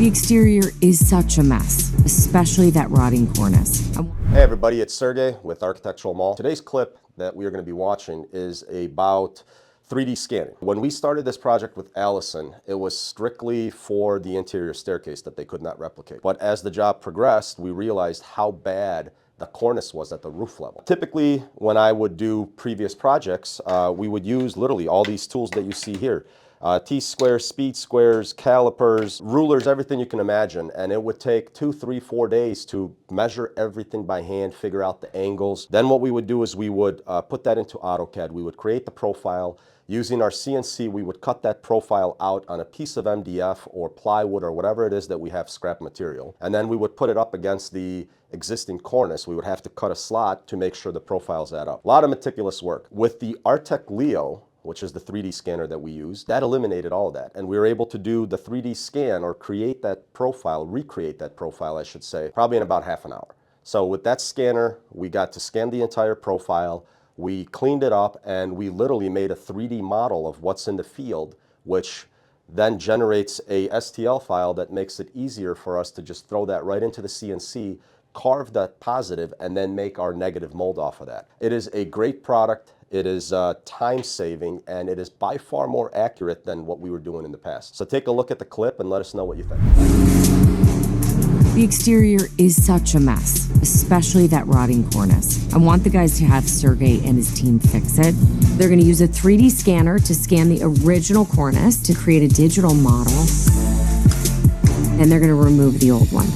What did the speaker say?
exterior is such a mess, especially that rotting cornice. Hey everybody, it's Sergey with Architectural Mall. Today's clip that we are going to be watching is about 3D scanning. When we started this project with Alison, it was strictly for the interior staircase that they could not replicate. But as the job progressed, we realized how bad the cornice was at the roof level. Typically, when I would do previous projects, we would use literally all these tools that you see here. T-squares, speed squares, calipers, rulers, everything you can imagine. And it would take 2, 3, 4 days to measure everything by hand, figure out the angles. Then what we would do is we would put that into AutoCAD. We would create the profile. Using our CNC, we would cut that profile out on a piece of MDF or plywood or whatever it is that we have scrap material. And then we would put it up against the existing cornice. We would have to cut a slot to make sure the profiles add up. A lot of meticulous work. With the Artec Leo, which is the 3D scanner that we use, that eliminated all of that. And we were able to do the 3D scan or create that profile, recreate that profile, I should say, probably in about half an hour. So with that scanner, we got to scan the entire profile, we cleaned it up, and we literally made a 3D model of what's in the field, which then generates a STL file that makes it easier for us to just throw that right into the CNC, carve that positive, and then make our negative mold off of that. It is a great product. It is time-saving, and it is by far more accurate than what we were doing in the past. So take a look at the clip and let us know what you think. The exterior is such a mess, especially that rotting cornice. I want the guys to have Sergey and his team fix it. They're going to use a 3D scanner to scan the original cornice to create a digital model, and they're going to remove the old one.